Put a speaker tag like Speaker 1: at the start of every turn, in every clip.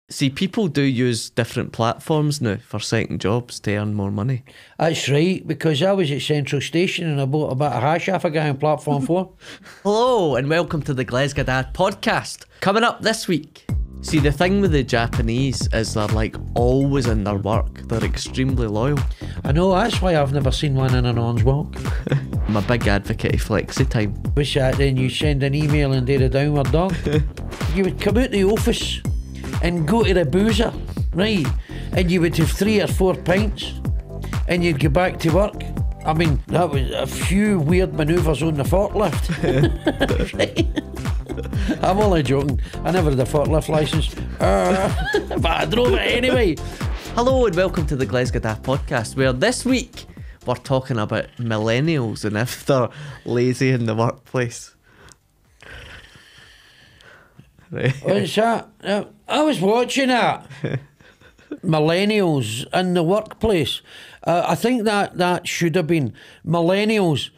Speaker 1: See, people do use different platforms now for second jobs to earn more money.
Speaker 2: That's right, because I was at Central Station and I bought a bit of hash off a guy on platform 4.
Speaker 1: Hello and welcome to the Glesga podcast. Coming up this week. See, the thing with the Japanese is they're like always in their work. They're extremely loyal.
Speaker 2: I know, that's why I've never seen one in an orange walk.
Speaker 1: I'm a big advocate of Flexy time.
Speaker 2: What's that then? You send an email and do the downward dog? You would come out the office and go to the boozer, right? And you would have 3 or 4 pints and you'd go back to work. I mean, that was a few weird manoeuvres on the forklift. Right? I'm only joking. I never had a forklift licence. But I drove it anyway.
Speaker 1: Hello and welcome to the Glesga Daft podcast, where this week we're talking about millennials and if they're lazy in the workplace. Right.
Speaker 2: What's that? I was watching that. Millennials in the workplace. I think that should have been. Millennials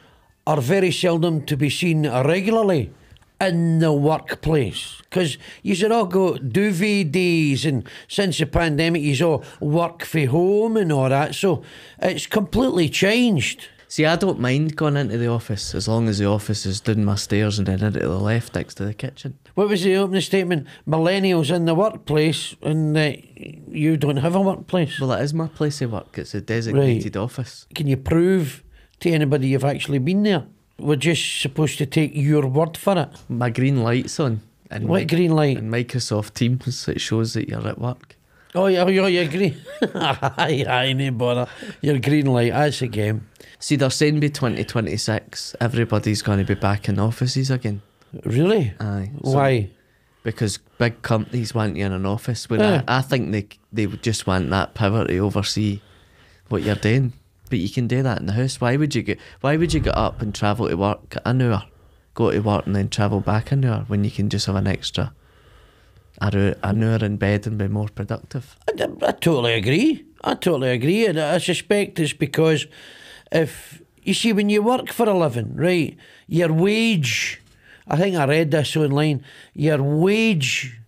Speaker 2: are very seldom to be seen regularly in the workplace, because you should all go duvet days, and since the pandemic you all work from home and all that, so it's completely changed.
Speaker 1: See, I don't mind going into the office as long as the office is down my stairs and then into the left next to the kitchen.
Speaker 2: What was the opening statement? Millennials in the workplace, and you don't have a workplace.
Speaker 1: Well, it is my place of work. It's a designated office.
Speaker 2: Can you prove to anybody you've actually been there? We're just supposed to take your word for it.
Speaker 1: My green light's on.
Speaker 2: What green light?
Speaker 1: In Microsoft Teams, it shows that you're at work.
Speaker 2: Oh, you're green. Aye, no bother. Your green light, that's a game.
Speaker 1: See, they're saying by 2026, everybody's going to be back in offices again.
Speaker 2: Really?
Speaker 1: Aye.
Speaker 2: Why?
Speaker 1: Because big companies want you in an office. Where I think they would just want that power to oversee what you're doing. But you can do that in the house. Why would you get up and travel to work an hour, go to work and then travel back an hour when you can just have an extra an hour in bed and be more productive?
Speaker 2: I totally agree. And I suspect it's because if you see, when you work for a living, right, your wage, I think I read this online, your wage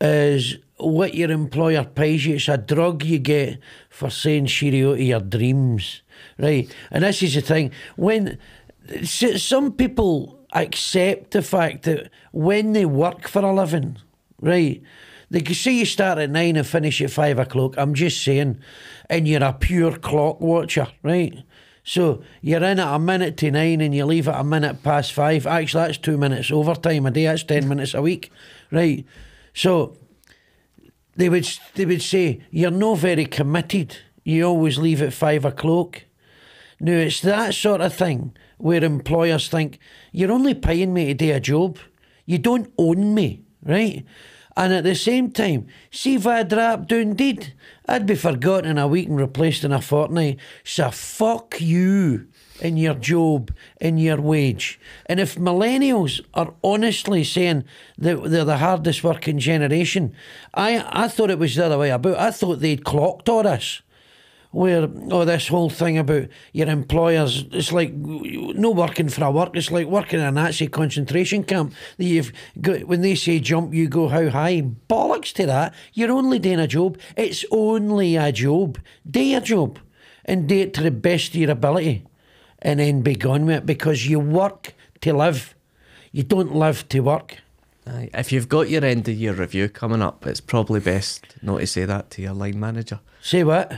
Speaker 2: is what your employer pays you. It's a drug you get for saying cheerio to your dreams, right? And this is the thing, when some people accept the fact that when they work for a living, right, they can say you start at 9 and finish at 5 o'clock, I'm just saying, and you're a pure clock watcher, right? So you're in at 9:50 and you leave at 5:05. Actually, that's 2 minutes overtime a day. That's 10 minutes a week, right? So they would say you're not very committed. You always leave at 5 o'clock. Now it's that sort of thing where employers think you're only paying me to do a job. You don't own me, right? And at the same time, see if I dropped down dead, I'd be forgotten in a week and replaced in a fortnight. So fuck you and your job and your wage. And if millennials are honestly saying that they're the hardest working generation, I thought it was the other way about. I thought they'd clocked all this. Where, this whole thing about your employers, it's like no working for a work, it's like working in a Nazi concentration camp. You've got, when they say jump, you go how high? Bollocks to that. You're only doing a job. It's only a job. Do your job and do it to the best of your ability and then be gone with it, because you work to live. You don't live to work.
Speaker 1: Aye. If you've got your end of year review coming up, it's probably best not to say that to your line manager.
Speaker 2: Say what?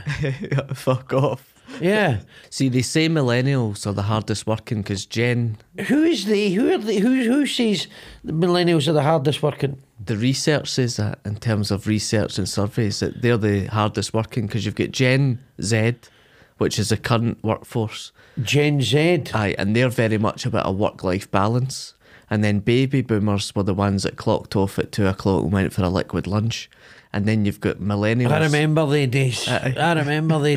Speaker 1: Fuck off.
Speaker 2: Yeah.
Speaker 1: See, they say millennials are the hardest working because Gen...
Speaker 2: Who is they? Who are they? Who says the millennials are the hardest working?
Speaker 1: The research says that, in terms of research and surveys, that they're the hardest working because you've got Gen Z, which is the current workforce.
Speaker 2: Gen Z?
Speaker 1: Aye, and they're very much about a work-life balance. And then baby boomers were the ones that clocked off at 2 o'clock and went for a liquid lunch. And then you've got millennials.
Speaker 2: I remember the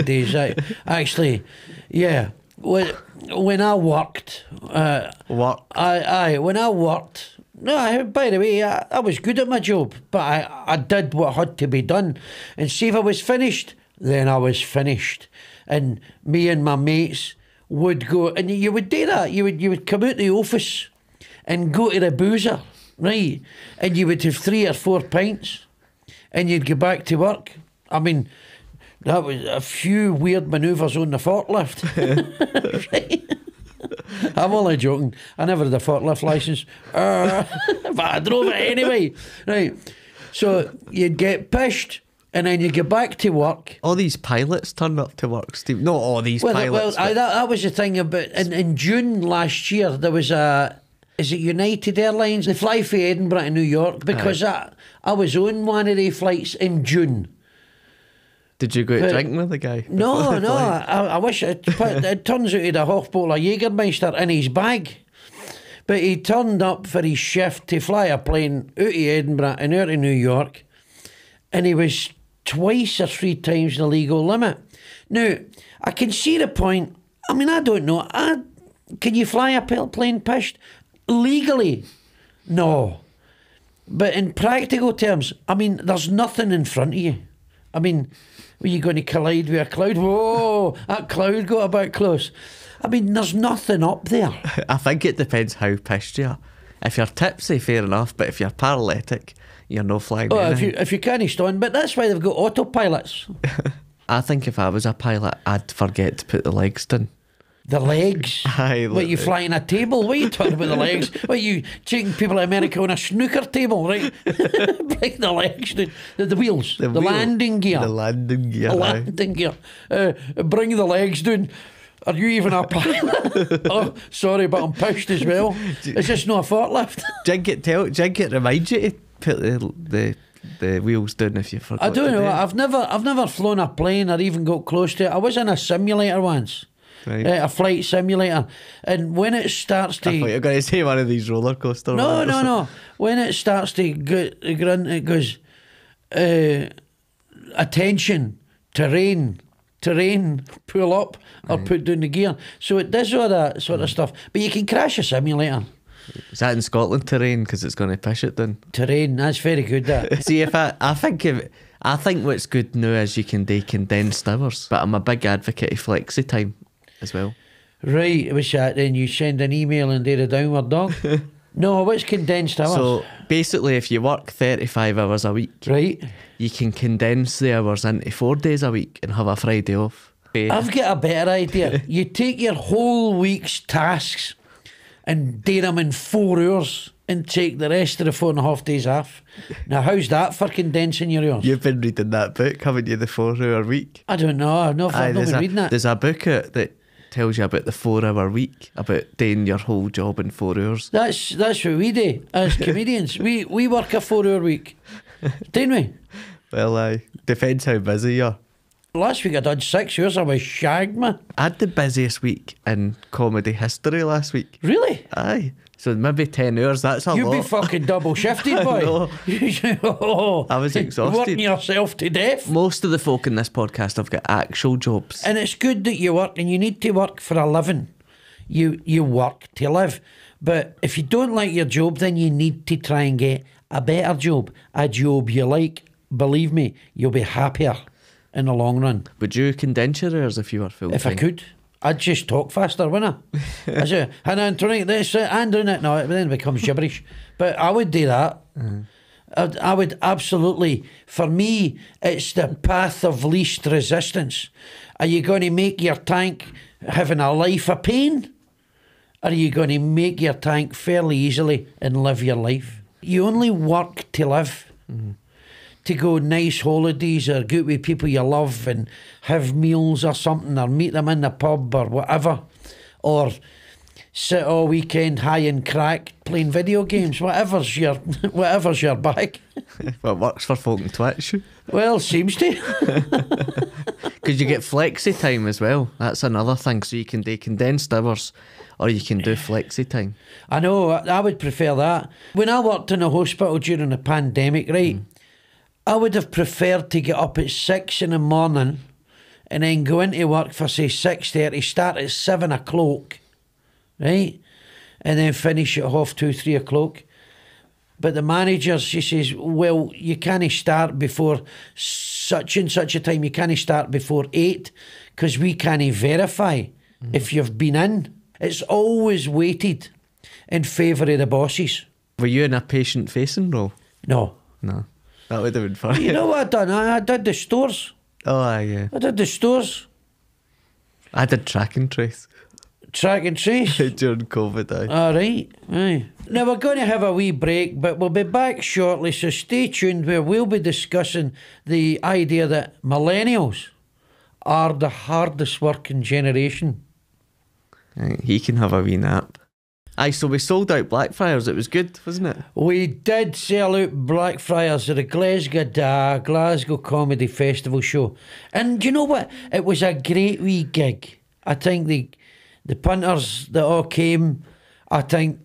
Speaker 2: days. Actually, yeah. When I worked...
Speaker 1: Work?
Speaker 2: When I worked... No, by the way, I was good at my job, but I did what had to be done. And see, if I was finished, then I was finished. And me and my mates would go... And you would do that. You would come out the office and go to the boozer, right? And you would have 3 or 4 pints. and you'd go back to work. I mean, that was a few weird manoeuvres on the forklift. Right? I'm only joking. I never had a forklift licence. But I drove it anyway. Right. So you'd get pished and then you get back to work.
Speaker 1: All these pilots turn up to work, Steve. Not all these pilots.
Speaker 2: Well, that was the thing about... In June last year, there was a... Is it United Airlines? They fly from Edinburgh to New York because I was on one of the flights in June.
Speaker 1: Did you go out drinking with the guy?
Speaker 2: No. I wish it turns out he had a half bottle of Jägermeister in his bag. But he turned up for his shift to fly a plane out of Edinburgh and out of New York, and he was twice or three times the legal limit. Now, I can see the point. I mean, I don't know. Can you fly a plane pished? Legally, no. But in practical terms, I mean, there's nothing in front of you. I mean, were you going to collide with a cloud? Whoa, that cloud got a bit close. I mean, there's nothing up there.
Speaker 1: I think it depends how pissed you are. If you're tipsy, fair enough, but if you're paralytic, you're no flying.
Speaker 2: Oh, if you can't stand, but that's why they've got autopilots.
Speaker 1: I think if I was a pilot, I'd forget to put the legs down.
Speaker 2: The legs?
Speaker 1: Aye,
Speaker 2: what, you flying a table? What are you talking about the legs? What, you taking people in America on a snooker table, right? Bring the legs, the wheels, the landing gear.
Speaker 1: The landing gear.
Speaker 2: The landing gear. Bring the legs down. Are you even a pilot? Oh, sorry, but I'm pushed as well. Is this not a forklift?
Speaker 1: Jink remind you to put the wheels down if you forgot.
Speaker 2: I don't know.
Speaker 1: To
Speaker 2: I've never flown a plane or even got close to it. I was in a simulator once.
Speaker 1: Right.
Speaker 2: A flight simulator, and when it starts to...
Speaker 1: I thought you were going to say one of these roller coaster ones.
Speaker 2: No. When it starts to grunt, it goes, attention, terrain, pull up or put down the gear. So it does all that sort of stuff. But you can crash a simulator.
Speaker 1: Is that in Scotland, terrain? Because it's going to push it down.
Speaker 2: Terrain, that's very good, that.
Speaker 1: See, I think what's good now is you can do condensed hours, but I'm a big advocate of flexi time as well.
Speaker 2: Right, what's that then? You send an email and do the downward dog? No, what's condensed hours?
Speaker 1: So basically, if you work 35 hours a week,
Speaker 2: right,
Speaker 1: you can condense the hours into 4 days a week and have a Friday off.
Speaker 2: I've got a better idea. You take your whole week's tasks and do them in 4 hours and take the rest of the 4.5 days off. Now, how's that for condensing your hours?
Speaker 1: You've been reading that book, haven't you, the 4-hour week?
Speaker 2: I don't know. I've not been reading that.
Speaker 1: There's a book out that tells you about the 4-hour week, about doing your whole job in 4 hours.
Speaker 2: That's what we do as comedians. we work a 4-hour week, don't we?
Speaker 1: Well, depends how busy you are.
Speaker 2: Last week I did 6 hours. I was shagged, man.
Speaker 1: I had the busiest week in comedy history last week.
Speaker 2: Really?
Speaker 1: Aye. So maybe 10 hours, that's a lot.
Speaker 2: You'd be fucking double shifted, boy.
Speaker 1: I was exhausted.
Speaker 2: Working yourself to death.
Speaker 1: Most of the folk in this podcast have got actual jobs.
Speaker 2: And it's good that you work, and you need to work for a living. You work to live. But if you don't like your job, then you need to try and get a better job. A job you like. Believe me, you'll be happier in the long run.
Speaker 1: Would you condense your hours if you were full-time?
Speaker 2: If I could. I'd just talk faster, wouldn't I? I say, and I'm trying this and doing it. No, it then becomes gibberish. But I would do that. I would absolutely. For me, it's the path of least resistance. Are you going to make your tank having a life of pain? Or are you going to make your tank fairly easily and live your life? You only work to live. To go nice holidays or go out with people you love and have meals or something, or meet them in the pub or whatever, or sit all weekend high and crack playing video games, whatever's your bag.
Speaker 1: Well, it works for folk on Twitch.
Speaker 2: Well, seems to.
Speaker 1: Because you get flexi time as well. That's another thing. So you can do condensed hours or you can do flexi time.
Speaker 2: I know, I would prefer that. When I worked in a hospital during the pandemic, right, I would have preferred to get up at 6 in the morning and then go into work for, say, 6:30, start at 7 o'clock, right? And then finish at 2:30, 3 o'clock. But the manager, she says, well, you can't start before such and such a time. You can't start before 8 because we can't verify if you've been in. It's always weighted in favour of the bosses.
Speaker 1: Were you in a patient-facing role?
Speaker 2: No.
Speaker 1: No. That would have been funny.
Speaker 2: You know what I done? I did the stores.
Speaker 1: Oh, aye, yeah.
Speaker 2: I did the stores.
Speaker 1: I did track and trace.
Speaker 2: Track and trace.
Speaker 1: During COVID, aye.
Speaker 2: All right. Aye. Now we're going to have a wee break, but we'll be back shortly, so stay tuned where we'll be discussing the idea that millennials are the hardest working generation.
Speaker 1: Aye, he can have a wee nap. Aye, so we sold out Blackfriars. It was good, wasn't it?
Speaker 2: We did sell out Blackfriars at the Glesga Glasgow Comedy Festival show. And do you know what? It was a great wee gig. I think the punters that all came, I think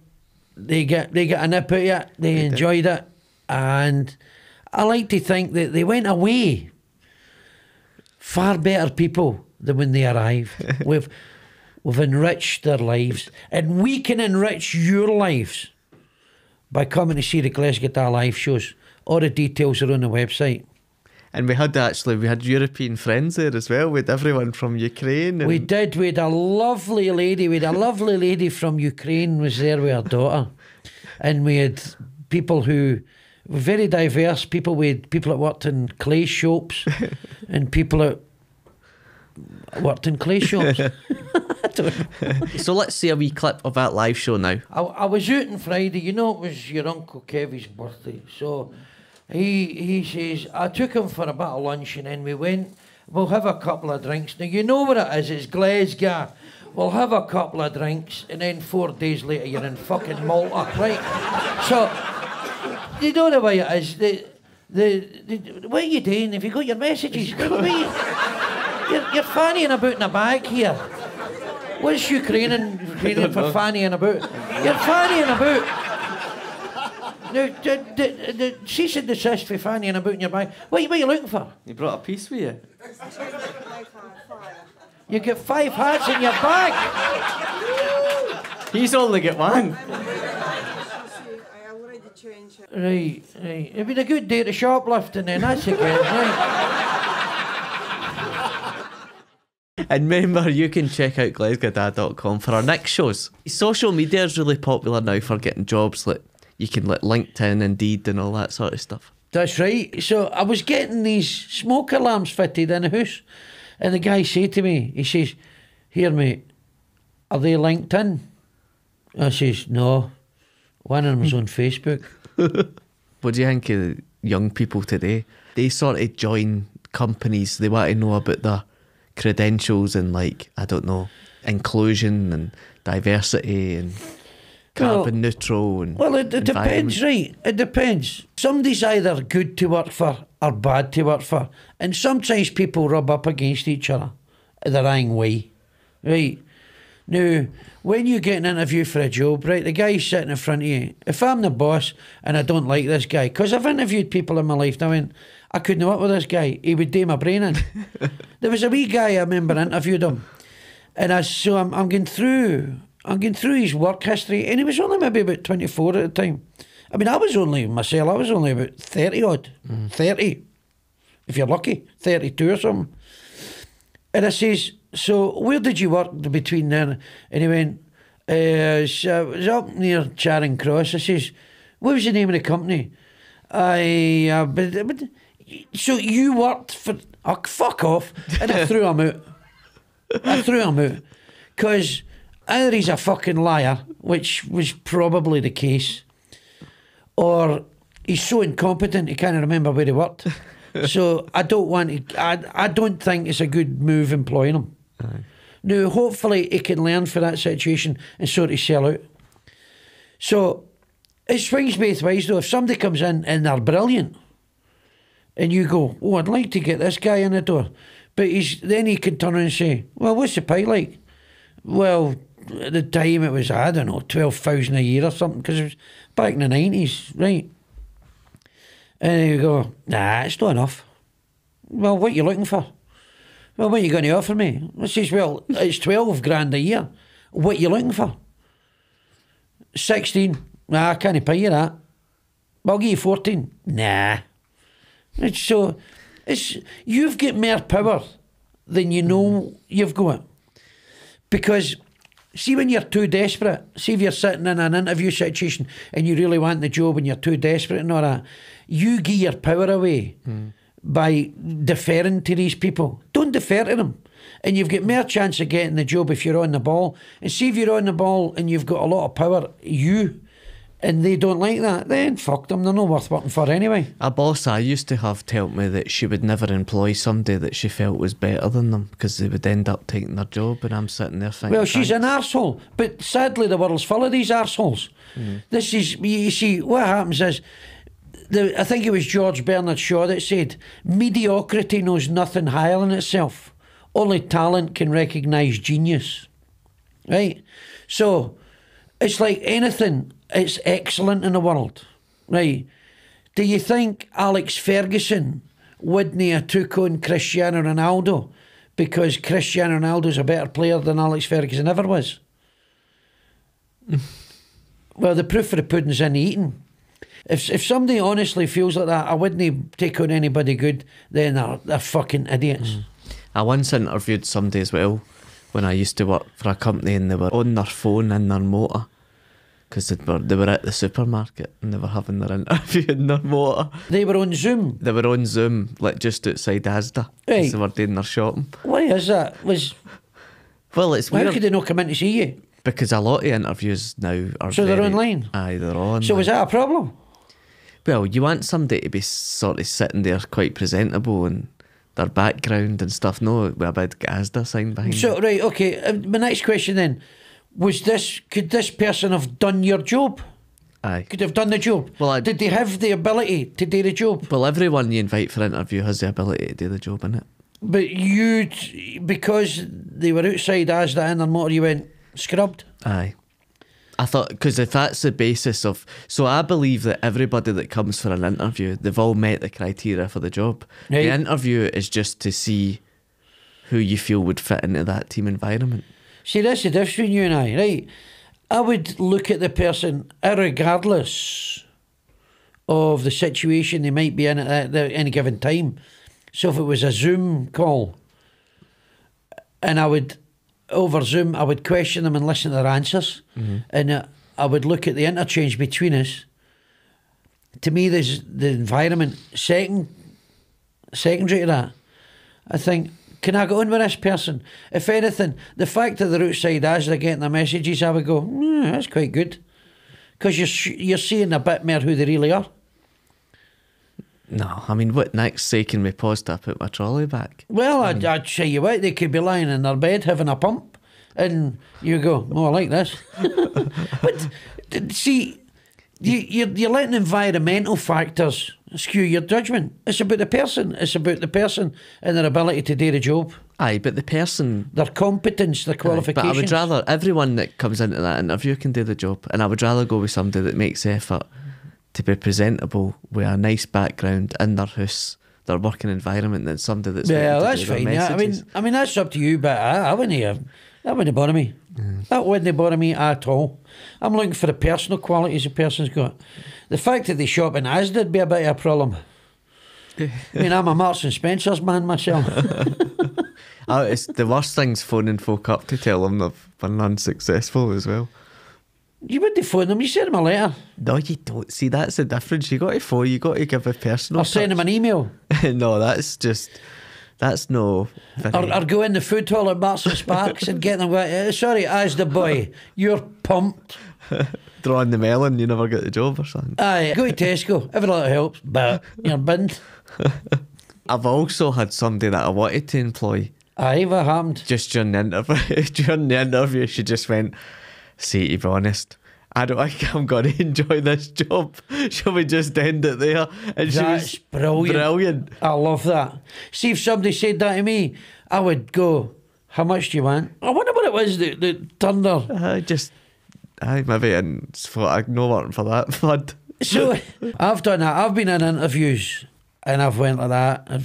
Speaker 2: they get a nip out of it. They enjoyed it. And I like to think that they went away far better people than when they arrived. We've enriched their lives, and we can enrich your lives by coming to see the Glesga live shows. All the details are on the website.
Speaker 1: And we had European friends there as well, with everyone from Ukraine. And
Speaker 2: We did. We had a lovely lady. We had a lovely lady from Ukraine was there with her daughter, and we had people who were very diverse. People that worked in clay shops, and people that worked in clay shops.
Speaker 1: So let's see a wee clip of that live show now.
Speaker 2: I was out on Friday. You know, it was your Uncle Kevy's birthday. So he says, I took him for a bit of lunch, and then we went, we'll have a couple of drinks. Now, you know what it is, it's Glesga. We'll have a couple of drinks, and then 4 days later, you're in fucking Malta, right? So, you know the way it is. What are you doing? Have you got your messages? You're fannying about in a bag here. What's Ukrainian for fannying about? You're fannying about. Now, cease and desist for fannying about in your bag. What are you looking for?
Speaker 1: You brought a piece with you?
Speaker 2: You get 5 hats in your bag.
Speaker 1: He's only got one.
Speaker 3: I already changed it.
Speaker 2: Right. It'd been a good day to shoplifting then, that's again, right?
Speaker 1: And remember, you can check out glesgadad.com for our next shows. Social media is really popular now for getting jobs. Like you can LinkedIn, Indeed, and all that sort of stuff.
Speaker 2: That's right. So I was getting these smoke alarms fitted in the house, and the guy said to me, he says, "Here, mate, are they LinkedIn?" I says, "No, one of them's on Facebook."
Speaker 1: What do you think of young people today? They sort of join companies. They want to know about the credentials and, like, I don't know, inclusion and diversity and carbon neutral and
Speaker 2: it depends, right? It depends. Somebody's either good to work for or bad to work for, and sometimes people rub up against each other the wrong way, right? Now, when you get an interview for a job, right, the guy's sitting in front of you. If I'm the boss and I don't like this guy, because I've interviewed people in my life, and I went, I couldn't work with this guy. He would do my brain in. There was a wee guy, I remember, interviewed him, and I'm going through his work history, and he was only maybe about 24 at the time. I mean, I was only about 30 odd, 30, if you're lucky, 32 or something. And I says, so where did you work between then? And he went, it was up near Charing Cross. I says, what was the name of the company? So you worked for, oh, fuck off. And I threw him out. Because either he's a fucking liar, which was probably the case, or he's so incompetent he can't remember where he worked. So I don't think it's a good move employing him.
Speaker 1: Aye.
Speaker 2: Now, hopefully he can learn for that situation and sort of sell out. So it swings both ways though. If somebody comes in and they're brilliant, and you go, oh, I'd like to get this guy in the door, but then he can turn around and say, well, what's the pay like? Well, at the time it was, I don't know, 12,000 a year or something, because it was back in the 90s, right? And you go, nah, it's not enough. Well, what are you looking for? Well, what are you going to offer me? I says, well, it's 12 grand a year. What are you looking for? 16. Nah, I can't pay you that. Well, I'll give you 14. Nah. You've got more power than you know you've got. Because See when you're too desperate, see if you're sitting in an interview situation and you really want the job and you're too desperate and all that, you give your power away by deferring to these people. Don't defer to them. And you've got more chance of getting the job if you're on the ball. And see if you're on the ball and you've got a lot of power, and they don't like that, then fuck them, they're not worth working for anyway.
Speaker 1: A boss I used to have told me that she would never employ somebody that she felt was better than them because they would end up taking their job, and I'm sitting there thinking,
Speaker 2: well, she's an arsehole, but sadly the world's full of these arseholes. This is, you see, what happens is, I think it was George Bernard Shaw that said, mediocrity knows nothing higher than itself. Only talent can recognise genius. Right? So, it's like anything, it's excellent in the world. Right? Do you think Alex Ferguson wouldn't have took on Cristiano Ronaldo because Cristiano Ronaldo's a better player than Alex Ferguson ever was? Well, the proof of the pudding's in the eating. If somebody honestly feels like that, I wouldn't take on anybody good, then they're fucking idiots.
Speaker 1: I once interviewed somebody as well when I used to work for a company, and they were on their phone in their motor because they were at the supermarket and they were having their interview in their motor.
Speaker 2: They were on Zoom?
Speaker 1: They were on Zoom, like just outside Asda.
Speaker 2: Right.
Speaker 1: They were doing their shopping.
Speaker 2: Why is that?
Speaker 1: Well, it's
Speaker 2: How
Speaker 1: weird.
Speaker 2: could they not come in to see you?
Speaker 1: Because a lot of interviews now are
Speaker 2: So they're online?
Speaker 1: Aye, they're on.
Speaker 2: So is that a problem?
Speaker 1: Well, you want somebody to be sort of sitting there quite presentable and their background and stuff. No, with a big Asda sign behind
Speaker 2: So,
Speaker 1: them.
Speaker 2: right, okay. My next question then, could this person have done your job?
Speaker 1: Aye.
Speaker 2: Could have done the job?
Speaker 1: Well,
Speaker 2: did they have the ability to do the job?
Speaker 1: Well, everyone you invite for an interview has the ability to do the job, innit?
Speaker 2: But because they were outside Asda in their motor, you went scrubbed?
Speaker 1: Aye. I thought, because if that's the basis of... So I believe that everybody that comes for an interview, they've all met the criteria for the job.
Speaker 2: Right.
Speaker 1: The interview is just to see who you feel would fit into that team environment.
Speaker 2: See, that's the difference between you and I, right? I would look at the person regardless of the situation they might be in at any given time. So if it was a Zoom call, and over Zoom, I would question them and listen to their answers, and I would look at the interchange between us. To me, there's the environment secondary to that. I think, can I go on with this person? If anything, the fact that they're outside as they're getting their messages, I would go, that's quite good, because you're seeing a bit more who they really are.
Speaker 1: No, I mean, what next? Say, can we pause to put my trolley back?
Speaker 2: Well, I'd say you what, they could be lying in their bed having a pump, and you go, I like this. But see, you're letting environmental factors skew your judgment. It's about the person. It's about the person and their ability to do the job.
Speaker 1: Aye, but the person...
Speaker 2: Their competence, their qualifications.
Speaker 1: But I would rather... Everyone that comes into that interview can do the job, and I would rather go with somebody that makes effort to be presentable with a nice background in their house, their working environment, than somebody that's...
Speaker 2: Yeah, that's fine. Yeah. I mean, that's up to you, but that wouldn't bother me. That wouldn't bother me at all. I'm looking for the personal qualities a person's got. The fact that they shop in Asda would be a bit of a problem. I mean, I'm a Marks and Spencer's man myself.
Speaker 1: It's the worst thing's phoning folk up to tell them they've been unsuccessful as well.
Speaker 2: You wouldn't phone them, you send them a letter.
Speaker 1: No, you don't. See, that's the difference. You got to phone, you got to give a personal
Speaker 2: Or send them an email.
Speaker 1: No, that's no...
Speaker 2: Or go in the food hall at Marks and Sparks and get them, sorry, as the boy, you're pumped.
Speaker 1: Drawing the melon, you never get the job or something.
Speaker 2: Aye, go to Tesco, every little helps, but you're binned.
Speaker 1: I've also had somebody that I wanted to employ.
Speaker 2: Aye, what happened?
Speaker 1: Just during the interview, she just went, see, to be honest, I don't think I'm going to enjoy this job. Shall we just end it there? And
Speaker 2: That's brilliant. I love that. See, if somebody said that to me, I would go, how much do you want? I wonder what it was that turned her.
Speaker 1: Maybe, and thought, I'm not working for that flood.
Speaker 2: So, I've done that. I've been in interviews and I've went like that.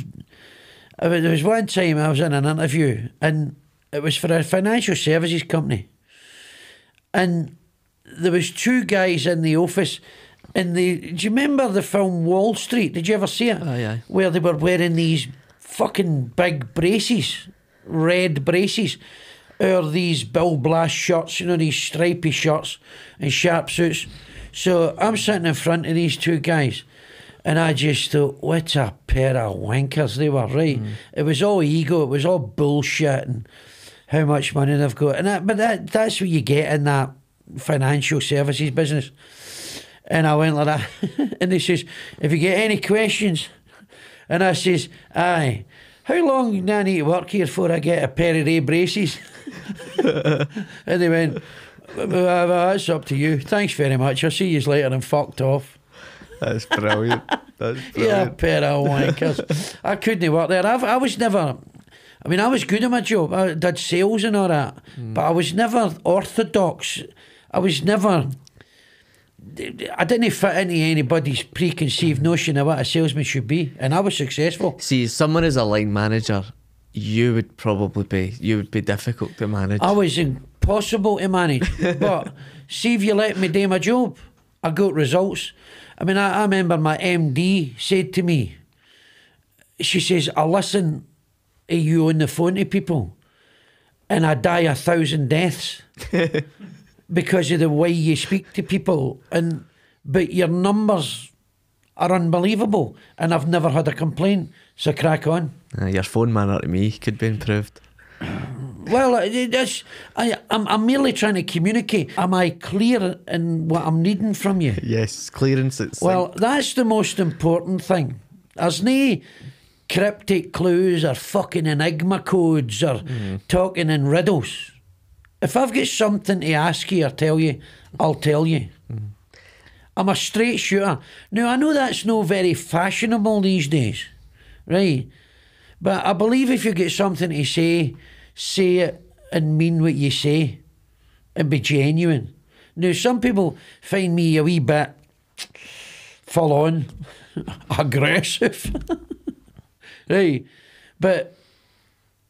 Speaker 2: There was one time I was in an interview and it was for a financial services company. And there was two guys in the office, and do you remember the film Wall Street? Did you ever see it?
Speaker 1: Aye, aye.
Speaker 2: Where they were wearing these fucking big braces, red braces, or these Bill Blast shirts, you know, these stripy shirts and sharp suits. So I'm sitting in front of these two guys, and I just thought, what a pair of wankers they were, right? It was all ego, it was all bullshit and how much money they've got. And that's what you get in that financial services business. And I went like that. And they says, if you get any questions, and I says, aye, how long do I need to work here before I get a pair of A braces? And they went, well, that's up to you. Thanks very much. I'll see you later, and fucked off.
Speaker 1: That's brilliant. That's brilliant.
Speaker 2: Yeah, pair of wankers. I couldn't work there. I was never... I mean, I was good at my job. I did sales and all that. But I was never orthodox. I was never... I didn't fit into anybody's preconceived notion of what a salesman should be. And I was successful.
Speaker 1: See, someone as a line manager, you would be difficult to manage.
Speaker 2: I was impossible to manage. But see if you let me do my job, I got results. I mean, I remember my MD said to me, she says, I listen to you on the phone to people and I die 1,000 deaths because of the way you speak to people. But your numbers are unbelievable and I've never had a complaint, so crack on.
Speaker 1: Your phone manner to me could be improved.
Speaker 2: Well, I'm merely trying to communicate. Am I clear in what I'm needing from you?
Speaker 1: Yes, clearance.
Speaker 2: Well, that's the most important thing. There's no cryptic clues or fucking enigma codes or talking in riddles. If I've got something to ask you or tell you, I'll tell you. I'm a straight shooter. Now, I know that's not very fashionable these days, right? But I believe if you get something to say it and mean what you say and be genuine. Now, some people find me a wee bit full on aggressive. Right? But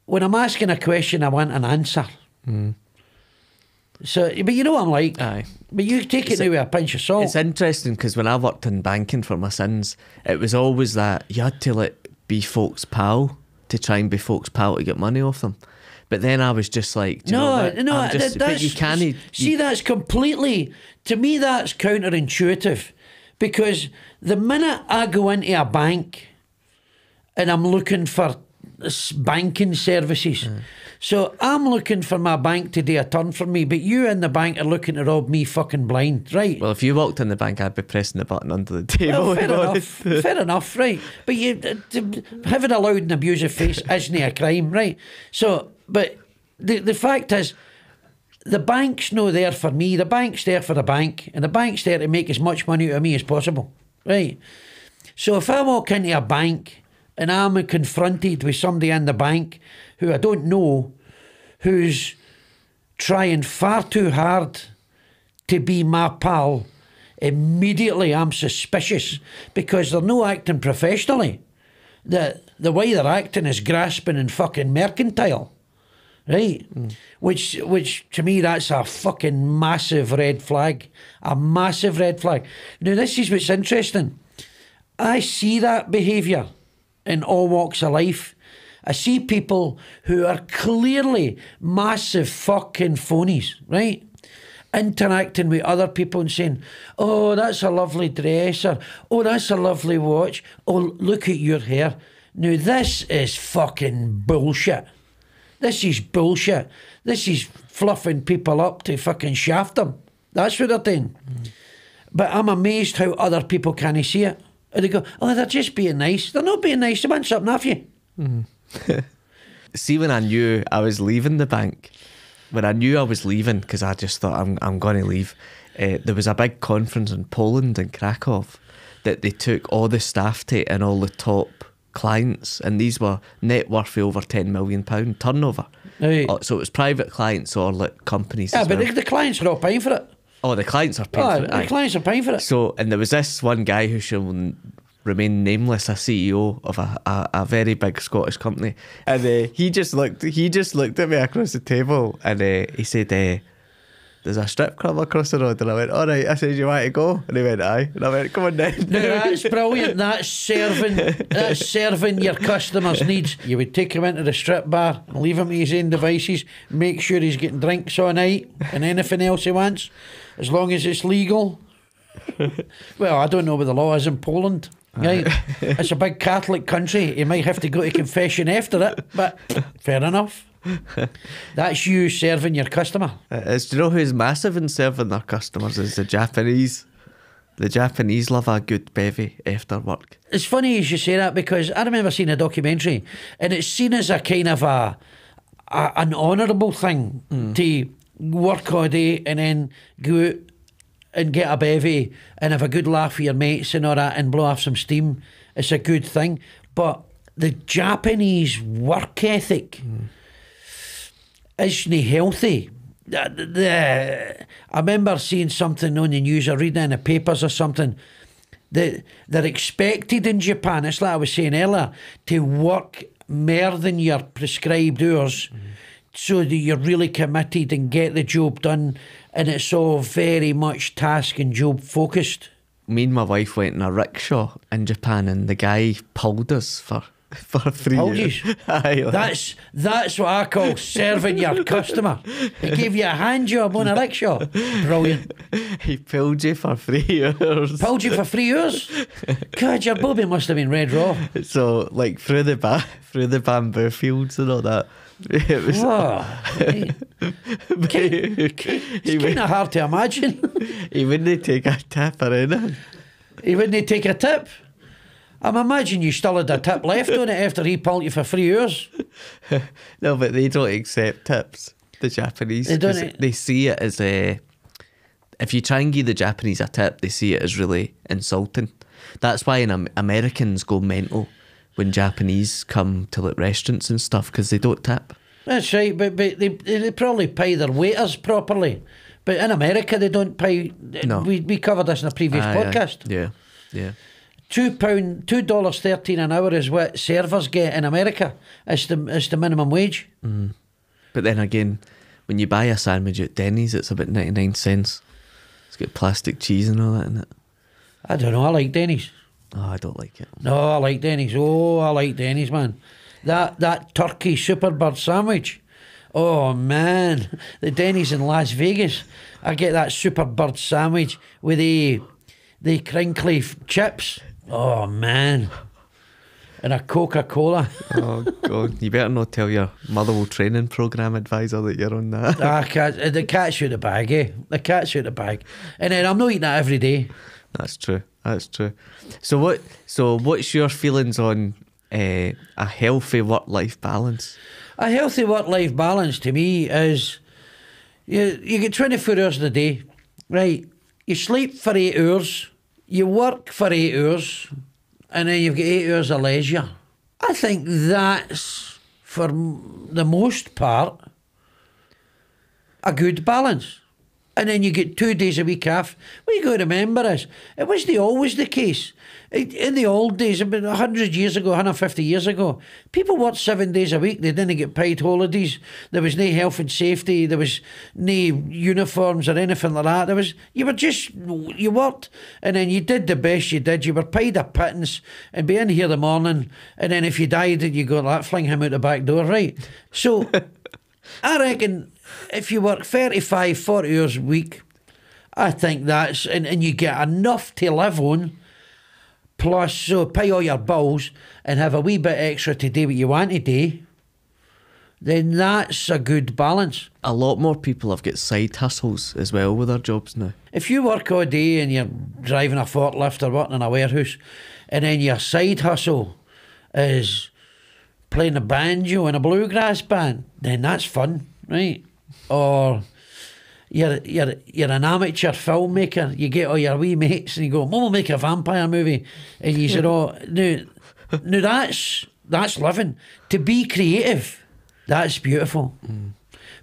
Speaker 2: when I'm asking a question, I want an answer. So, but you know what I'm like.
Speaker 1: Aye.
Speaker 2: But you take it now with a pinch of salt.
Speaker 1: It's interesting because when I worked in banking for my sins, it was always that you had to be folks' pal to try and be folks' pal to get money off them. But then I was just like, but you can't.
Speaker 2: See, that's completely, to me, that's counterintuitive. Because the minute I go into a bank and I'm looking for banking services, so I'm looking for my bank to do a turn for me, but you in the bank are looking to rob me fucking blind, right?
Speaker 1: Well, if you walked in the bank, I'd be pressing the button under the table.
Speaker 2: Well, fair enough, fair enough, right? But having a loud and abusive face isn't a crime, right? So, but the fact is, the bank's no there for me. The bank's there for the bank, and the bank's there to make as much money out of me as possible, right? So if I walk into a bank and I'm confronted with somebody in the bank who I don't know, who's trying far too hard to be my pal, immediately I'm suspicious because they're not acting professionally. The way they're acting is grasping and fucking mercantile, right? Which to me, that's a fucking massive red flag. A massive red flag. Now, this is what's interesting. I see that behaviour in all walks of life. I see people who are clearly massive fucking phonies, right? Interacting with other people and saying, oh, that's a lovely dress, or oh, that's a lovely watch, oh, look at your hair. Now, this is fucking bullshit. This is bullshit. This is fluffing people up to fucking shaft them. That's what they're doing. But I'm amazed how other people can't see it. And they go, oh, they're just being nice. They're not being nice. They want something off you.
Speaker 1: See, when I knew I was leaving the bank, when I knew I was leaving, because I just thought I'm going to leave, there was a big conference in Poland, in Krakow, that they took all the staff to and all the top clients, and these were net worth of over £10 million turnover.
Speaker 2: Right.
Speaker 1: So it was private clients or like companies.
Speaker 2: Yeah,
Speaker 1: as
Speaker 2: but
Speaker 1: well.
Speaker 2: the clients are all paying for it.
Speaker 1: Oh, the clients are paying for it.
Speaker 2: The clients are paying for it.
Speaker 1: So, and there was this one guy who shall remain nameless, a CEO of a very big Scottish company, and he just looked at me across the table, and he said, there's a strip club across the road. And I went, all right. I said, you want to go? And he went, aye. And I went, come on then.
Speaker 2: Now that's brilliant. That's serving your customers' needs. You would take him into the strip bar and leave him to his own devices, make sure he's getting drinks all night and anything else he wants, as long as it's legal. Well, I don't know what the law is in Poland. Right, it's a big Catholic country. You might have to go to confession after it, but fair enough. That's you serving your customer.
Speaker 1: Do you know who's massive in serving their customers? Is the Japanese. The Japanese love a good bevy after work.
Speaker 2: It's funny you should say that, because I remember seeing a documentary, and it's seen as a kind of an honourable thing to work all day and then go out and get a bevy and have a good laugh with your mates and all that and blow off some steam. It's a good thing. But the Japanese work ethic isn't healthy. I remember seeing something on the news or reading in the papers or something that they're expected in Japan, it's like I was saying earlier, to work more than your prescribed hours so that you're really committed and get the job done, and it's all very much task and job focused.
Speaker 1: Me and my wife went in a rickshaw in Japan, and the guy pulled us for 3 years.
Speaker 2: Aye, that's what I call serving your customer. He gave you a hand job on a rickshaw. Brilliant.
Speaker 1: He pulled you for 3 years.
Speaker 2: Pulled you for 3 years? God, your bobby must have been red raw.
Speaker 1: So, like, through the bamboo fields and all that. It was.
Speaker 2: It's kind of hard to imagine.
Speaker 1: He wouldn't take a tip or anything.
Speaker 2: He wouldn't take a tip. I'm imagining you still had a tip left on it after he pulled you for 3 hours.
Speaker 1: No, but they don't accept tips, the Japanese.
Speaker 2: They don't.
Speaker 1: They see it as if you try and give the Japanese a tip, they see it as really insulting. That's why Americans go mental when Japanese come to like restaurants and stuff, because they don't tip.
Speaker 2: That's right, but they probably pay their waiters properly. But in America, they don't pay.
Speaker 1: No.
Speaker 2: We covered this in a previous podcast.
Speaker 1: Yeah.
Speaker 2: $2.13 an hour is what servers get in America. It's the minimum wage.
Speaker 1: But then again, when you buy a sandwich at Denny's, it's about 99 cents. It's got plastic cheese and all that in it.
Speaker 2: I don't know. I like Denny's.
Speaker 1: Oh, I don't like it.
Speaker 2: No, I like Denny's. Oh, I like Denny's, man. That turkey Superbird sandwich. Oh, man. The Denny's in Las Vegas. I get that Superbird sandwich with the crinkly chips. Oh, man. And a Coca-Cola.
Speaker 1: Oh, God. You better not tell your Motherwell training programme advisor that you're on that.
Speaker 2: The cat's out the bag, eh? The cat's out the bag. And then I'm not eating that every day.
Speaker 1: That's true. So what's your feelings on a healthy work-life balance?
Speaker 2: A healthy work-life balance to me is you get 24 hours in a day, right? You sleep for 8 hours, you work for 8 hours, and then you've got 8 hours of leisure. I think that's, for the most part, a good balance. And then you get 2 days a week off. What you got to remember is, it wasn't always the case. In the old days, about 100 years ago, 150 years ago, people worked 7 days a week. They didn't get paid holidays. There was no health and safety. There was no uniforms or anything like that. You worked, and then you did the best you did. You were paid a pittance and be in here the morning, and then if you died, you go like, fling him out the back door, right? So I reckon if you work 35, 40 hours a week, I think that's, and you get enough to live on, plus so pay all your bills and have a wee bit extra to do what you want to do, then that's a good balance.
Speaker 1: A lot more people have got side hustles as well with their jobs now.
Speaker 2: If you work all day and you're driving a forklift or working in a warehouse, and then your side hustle is playing a banjo in a bluegrass band, then that's fun, right? Or you're an amateur filmmaker. You get all your wee mates and you go, "Mum, we'll make a vampire movie," and you said, "Oh, no, that's living." To be creative, that's beautiful.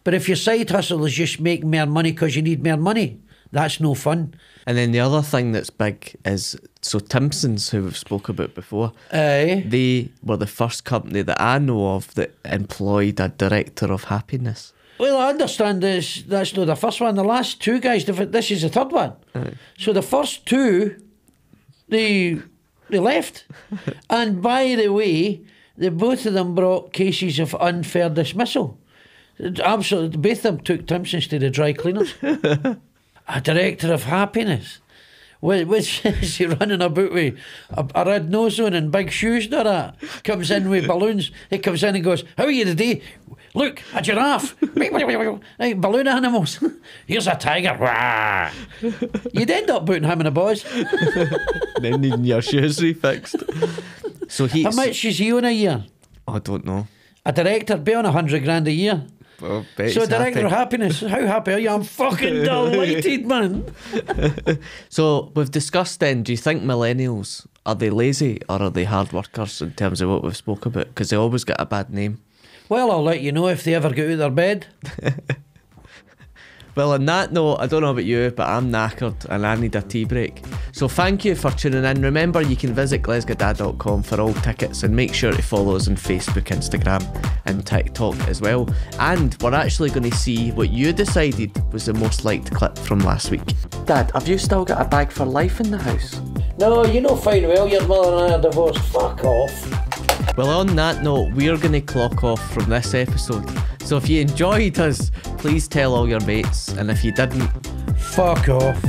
Speaker 2: But if your side hustle is just make more money because you need more money, that's no fun.
Speaker 1: And then the other thing that's big is, so Timpsons, who we've spoke about before, they were the first company that I know of that employed a director of happiness.
Speaker 2: Well, I understand that's not the first one. The last two guys, this is the third one. So the first two, they left. And by the way, both of them brought cases of unfair dismissal. Absolutely, both of them took Timpsons to the dry cleaners. A director of happiness. Which is he running about with a red nose on and big shoes and all that? Comes in with balloons. He comes in and goes, "How are you today? Look, a giraffe. Right, balloon animals. Here's a tiger." You'd end up putting him in a boys.
Speaker 1: Then needing your shoes refixed. So
Speaker 2: How much is he on a year?
Speaker 1: I don't know.
Speaker 2: A director be on 100 grand a year.
Speaker 1: Well,
Speaker 2: So director of happiness, how happy are you? I'm fucking delighted, man.
Speaker 1: So we've discussed then, do you think millennials, are they lazy or are they hard workers in terms of what we've spoke about? Because they always get a bad name.
Speaker 2: Well, I'll let you know if they ever get out of their bed.
Speaker 1: Well, on that note, I don't know about you, but I'm knackered and I need a tea break. So thank you for tuning in. Remember, you can visit glesga.com for all tickets and make sure to follow us on Facebook, Instagram and TikTok as well. And we're actually going to see what you decided was the most liked clip from last week. Dad, have you still got a bag for life in the house?
Speaker 2: No, you know fine well your mother and I are divorced. Fuck off.
Speaker 1: Well, on that note, we're going to clock off from this episode. So if you enjoyed us, please tell all your mates. And if you didn't,
Speaker 2: fuck off.